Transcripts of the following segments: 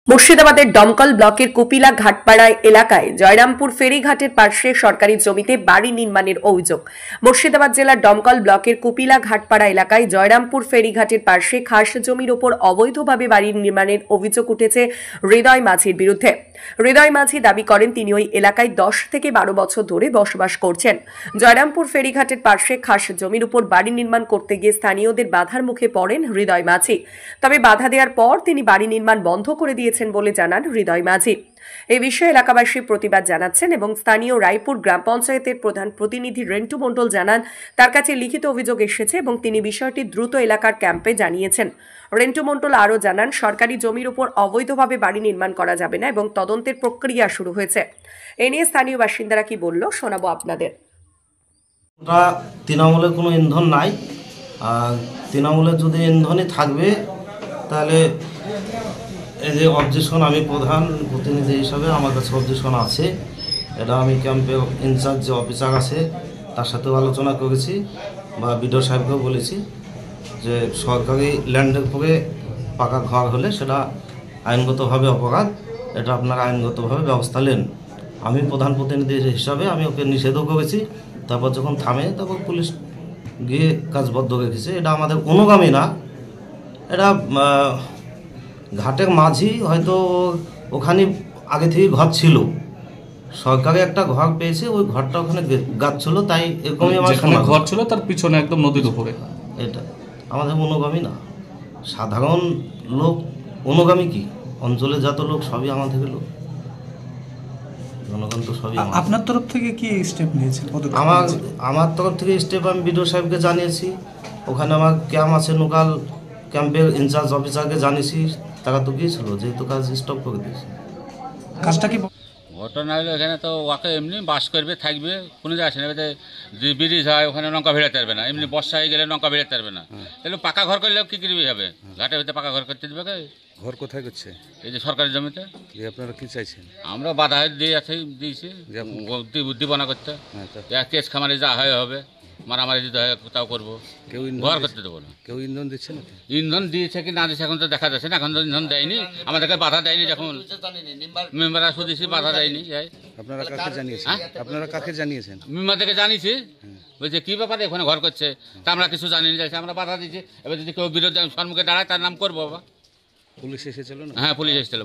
মুর্শিদাবাদের দমকল ব্লকের কুপিলা ঘাটপাড়ায় এলাকায় জয়রামপুর ফেরিঘাটের পাশে সরকারি জমিতে বাড়ি নির্মাণের অভিযোগ। মুর্শিদাবাদ জেলার দমকল ব্লকের কুপিলা ঘাটপাড়া এলাকায় জয়রামপুর ফেরিঘাটের পাশে খাস জমির উপর অবৈধভাবে বাড়ি নির্মাণের অভিযোগ উঠেছে হৃদয় মাঝির বিরুদ্ধে। হৃদয় মাঝি দাবি করেন তিনি ওই এলাকায় 10 থেকে 12 বছর ধরে বসবাস করছেন। জয়রামপুর ফেরিঘাটের পাশে খাস জমির উপর বাড়ি নির্মাণ করতে গিয়ে স্থানীয়দের বাধার মুখে পড়েন হৃদয় মাঝি। তবে বাধা দেওয়ার পর তিনি বাড়ি নির্মাণ বন্ধ করে দিয়েছেন বলে জানান হৃদয় মাঝি। এই বিষয়ে এলাকাবাসী প্রতিবাদ জানাচ্ছেন এবং স্থানীয় রায়পুর গ্রাম পঞ্চায়েতের প্রধান প্রতিনিধি রেন্টু মণ্ডল জানান তার কাছে লিখিত অভিযোগ এসেছে এবং তিনি বিষয়টি দ্রুত এলাকার ক্যাম্পে জানিয়েছেন। রেন্টু মণ্ডল আরও জানান সরকারি জমির উপর অবৈধভাবে বাড়ি নির্মাণ করা যাবে না এবং তদন্তের প্রক্রিয়া শুরু হয়েছে। এ নিয়ে স্থানীয় বাসিন্দারা কি বলল শোনাবো আপনাদের। তৃণমূলের কোনো ইন্ধন নাই, আর তৃণমূলের যদি ইন্ধনই থাকবে তাহলে এই যে অবজেকশন, আমি প্রধান প্রতিনিধি হিসাবে আমার কাছে অবজেকশন আছে। এটা আমি ক্যাম্পের ইনচার্জ যে অফিসার আছে তার সাথেও আলোচনা করেছি বা বিডিও সাহেবকেও বলেছি যে সরকারি ল্যান্ডের উপরে পাকা ঘর হলে সেটা আইনগতভাবে অপরাধ, এটা আপনারা আইনগতভাবে ব্যবস্থা নেন। আমি প্রধান প্রতিনিধি হিসাবে আমি ওকে নিষেধও করেছি। তারপর যখন থামে তারপর পুলিশ গিয়ে কাজবদ্ধ রেখেছে। এটা আমাদের অনুগামী না, এটা ঘাটের মাঝি হয়তো ওখানে আগে থেকে ঘর ছিল, সরকারি একটা ঘর পেয়েছে, ওই ঘরটা ওখানে গাছ ছিল, তাই এরকমই আমার ঘর ছিল তার পিছনে একদম নদীর উপরে। এটা আমাদের অনুগামী না, সাধারণ লোক। অনুগামী কি, অঞ্চলে যত লোক সবই আমাদের লোক, জনগণ তো সবই। আপনার তরফ থেকে কি স্টেপ নিয়েছেন? আমার তরফ থেকে স্টেপ আমি বিডিও সাহেবকে জানিয়েছি, ওখানে আমার ক্যাম্প আছে, লোকাল ক্যাম্পের ইনচার্জ অফিসারকে জানিয়েছি, তারা তো গিয়েছিল, যেহেতু কাজ স্টপ করে দিয়েছে। কাজটা কি ঘটনা হলো এখানে তো ওকে এমনি বাস করবে থাকবে, কোনো যায় আসে না। যদি ব্রিজ হয় ওখানে নৌকা ভেড়াতে পারবে না, এমনি বর্ষা হয়ে গেলে নৌকা ভেড়াতে পারবে না। তাহলে পাকা ঘর করলেও কী করবে হবে? ঘাটে হইতে পাকা ঘর করতে দেবে। ঘর কোথায় করছে? এই যে সরকারি জমিতে। আপনারা কি চাইছেন? আমরা বাধা দিয়েছি উদ্দীপনা করতে, কেস খামারে যা হয় হবে, মারামারি যদি হয় তাও করবো, কেউ ঘর করতে দেবো না। কেউ ইন্ধন দিচ্ছে না? ইন্ধন দিয়েছে কি না দিয়েছে এখন তো দেখা যাচ্ছে না, এখন তো ইন্ধন দেয়নি, আমাদেরকে বাধা দেয়নি। যখন মেম্বাররা শুধুছি বাধা দেয়নি। আপনারা কাকে জানিয়েছেন? আপনারা কাকে জানিয়েছেন? মেম্বারদেরকে জানিয়েছি, বলছে কী ব্যাপারে ওখানে ঘর করছে, তা আমরা কিছু জানি না, যাইছে আমরা বাধা দিচ্ছি। এবার যদি কেউ বিরোধী সম্মুখে দাঁড়ায় তার নাম করবো বাবা। পুলিশ এসেছিল না? হ্যাঁ পুলিশ এসেছিল,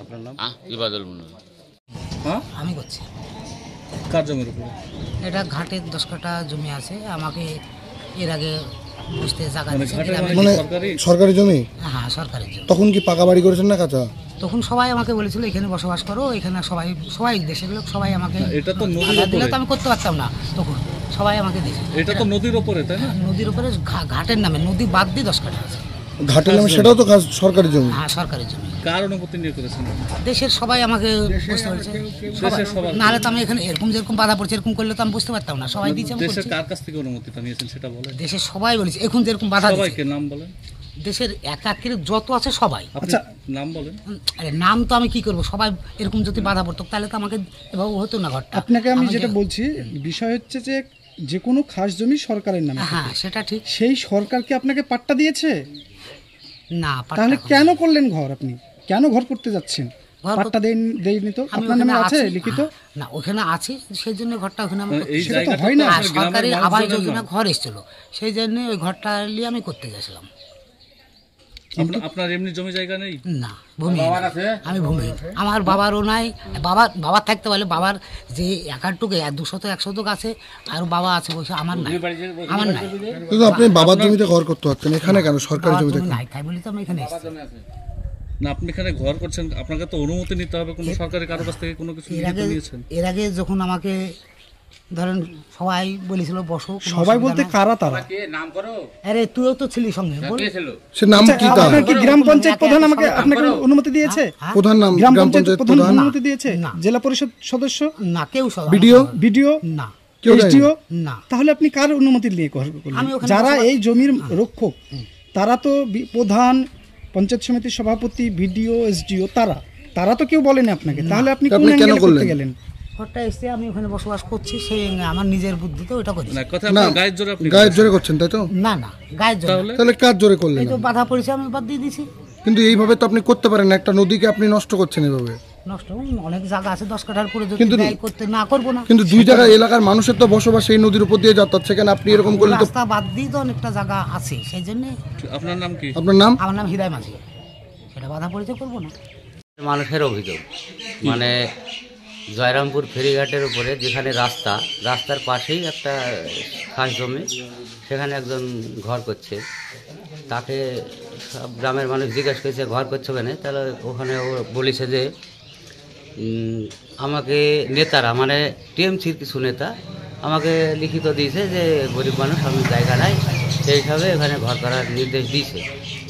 আপনার নাম? ইবাদুল মন্ডল। হ্যাঁ আমি করছি। কার জমির উপরে? এটা ঘাটের 10 কাঠা জমি আছে, আমাকে এর আগে বুঝতে জায়গা দিয়েছে। মানে সরকারি জমি? হ্যাঁ সরকারি জমি। তখন কি পাকা বাড়ি করেছেন না কাঁচা? তখন সবাই আমাকে বলেছিল এখানে বসবাস করো, এখানে সবাই দেশের লোক সবাই আমাকে এটা তো নদীর দিলে উপরে, তো আমি করতে পারতাম না, তখন সবাই আমাকে দিয়েছে। এটা তো নদীর উপরে, তাই না? নদীর উপরে ঘাটের নামে, নদী বাদ দিয়ে 10 কাঠা আছে। ঘাটের নামে, সেটাও তো সরকারি জমি। হ্যাঁ সরকারি জমি। কার অনুমতি নিয়ে করেছেন? দেশের সবাই আমাকে বুঝতে পারছে, নাহলে তো আমি এখানে এরকম যেরকম বাধা পড়ছে এরকম করলে তো আমি বুঝতে পারতাম না। সবাই দিয়েছে। দেশের কার কাছ থেকে অনুমতিটা নিয়েছেন সেটা বলেন। দেশের সবাই বলেছে, এখন যেরকম বাধা দিচ্ছে। সবাইকে নাম বলেন। দেশের একাকির যত আছে সবাই। আচ্ছা নাম বলেন। আরে নাম তো আমি কি করব, সবাই এরকম যদি বাধা পড়তো তাহলে তো আমাকে এভাবে হতো না ঘরটা। আপনাকে আমি যেটা বলছি, বিষয় হচ্ছে যে কোনো খাস জমি সরকারের নামে। হ্যাঁ সেটা ঠিক। সেই সরকার কি আপনাকে পাট্টা দিয়েছে? না। তাহলে কেন করলেন ঘর? আপনি কেন ঘর করতে যাচ্ছেন? পাট্টা দেয়নি তো? আপনার নামে আছে লিখিত? না ওখানে আছে, সেই জন্য ঘরটা ওখানে সেটা তো হয় না। সরকারি আবাস যোজনা ঘর এসেছিল, সেই জন্য ওই ঘরটা নিয়ে আমি করতে গেছিলাম। আপনার এমনি জমি জায়গা নেই? না ভূমি, আমি ভূমি। আমার বাবারও নাই। বাবার থাকতে পারলে বাবার যে একারটুকু 200-100 আছে, আর বাবা আছে বসে, আমার নাই। আমার নাই। কিন্তু আপনি বাবার জমিতে ঘর করতে পারতেন, এখানে কেন সরকারি জমিতে নাই? তাই বলি তো আমি এখানে এসেছি। না আপনি এখানে ঘর করছেন, আপনাকে তো অনুমতি নিতে হবে কোনো সরকারি কারো কাছ থেকে, কোনো কিছু নিয়েছেন? এর আগে যখন আমাকে ধরেন সবাই বলেছিল বসো। সবাই বলতে কারা তারা? নাম করো। আরে তুইও তো ছিলি সঙ্গে, বল। সে নাম কি? আপনার কি গ্রাম পঞ্চায়েত প্রধান আপনাকে অনুমতি দিয়েছে? প্রধান নাম গ্রাম পঞ্চায়েত প্রধান অনুমতি দিয়েছে? জেলা পরিষদ সদস্য? না কেউ। বিডিও? না। এসডিও? না। তাহলে আপনি কার অনুমতি নিয়ে করলেন? যারা এই জমির রক্ষক তারা তো প্রধান, পঞ্চায়েত সমিতির সভাপতি, বিডিও, এসডিও, তারা তো কেউ বলেনি আপনাকে। তাহলে আপনি কোন অ্যাঙ্গেলে করতে গেলেন? ঘরটা এসে আমি ওখানে বসবাস করছি, সেই আমার নিজের বুদ্ধিতে ওটা করছি। না গায়ের জোরে করছেন তাই তো? না গায়ের জোরে। তাহলে কার জোরে করলেন? এই তো বাধা পড়েছে, আমি বাদ দিয়ে দিছি। কিন্তু এইভাবে তো আপনি করতে পারেন না, একটা নদীকে আপনি নষ্ট করছেন এইভাবে। নষ্ট অনেক জায়গা আছে 10 কাঠার পরে যদি কিন্তু ব্যয় করতে না করবো না। কিন্তু দুই জায়গায় এলাকার মানুষের তো বসবাস এই নদীর উপর দিয়ে যাতায়াত, সেখানে আপনি এরকম করলে তো। রাস্তা বাদ দিয়ে তো অনেকটা জায়গা আছে, সেই জন্য। আপনার নাম কি? আপনার নাম? আমার নাম হৃদয় মাঝি। সেটা বাধা পরিচয় করবো না। মানুষের অভিযোগ মানে জয়রামপুর ফেরিঘাটের উপরে যেখানে রাস্তার পাশেই একটা খাস জমি, সেখানে একজন ঘর করছে। তাকে সব গ্রামের মানুষ জিজ্ঞেস করেছে ঘর করছো কেন, তাহলে ওখানে ও বলেছে যে আমাকে নেতারা মানে টিএমসির কিছু নেতা আমাকে লিখিত দিয়েছে যে গরিব মানুষ আমি জায়গা নাই, সেই হিসাবে এখানে ঘর করার নির্দেশ দিয়েছে।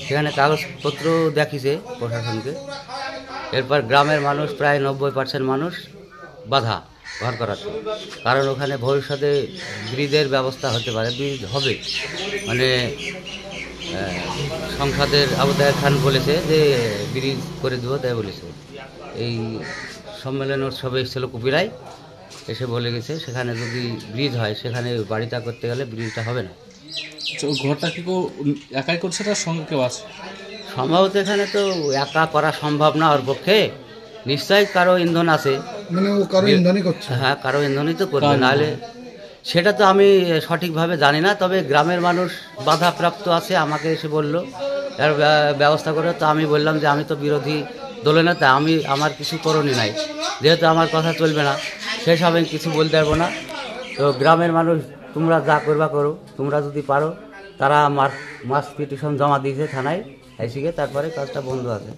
সেখানে কাগজপত্র দেখিয়েছে প্রশাসনকে। এরপর গ্রামের মানুষ প্রায় 90% মানুষ বাধা ঘর করাতে, কারণ ওখানে ভবিষ্যতে ব্রিজের ব্যবস্থা হতে পারে, ব্রিজ হবে মানে সংসদের আবুদায় খান বলেছে যে ব্রিজ করে দেবো, তাই বলেছে। এই সম্মেলন উৎসবে এসেছিল কুপিরায়, এসে বলে গেছে সেখানে যদি ব্রিজ হয় সেখানে বাড়িটা করতে গেলে ব্রিজটা হবে না। ঘরটা কি কেউ একাই করছে, তার সঙ্গে কেউ আছে? সম্ভবত এখানে তো একা করা সম্ভব না ওর পক্ষে, নিশ্চয়ই কারো ইন্ধন আছে। মানে ও কারো ইন্ধনই করছে? হ্যাঁ, কারো ইন্ধনই তো করবে, নাহলে সেটা তো আমি সঠিকভাবে জানি না। তবে গ্রামের মানুষ বাধাপ্রাপ্ত আছে, আমাকে এসে বললো এর ব্যবস্থা করে। তো আমি বললাম যে আমি তো বিরোধী দলে না, তা আমার কিছু করণীয় নাই, যেহেতু আমার কথা চলবে না সেই সব আমি কিছু বলতে পারবো না। তো গ্রামের মানুষ তোমরা যা করবা করো, তোমরা যদি পারো। তারা মাস পিটিশন জমা দিয়েছে থানায় এসে, তারপরে কাজটা বন্ধ আছে।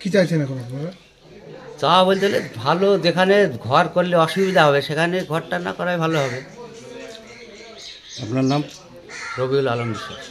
কি চাইছেন এখন আপনারা? চা বলতে গেলে ভালো, যেখানে ঘর করলে অসুবিধা হবে সেখানে ঘরটা না করাই ভালো হবে। আপনার নাম? রবিউল আলম বিশ্বাস।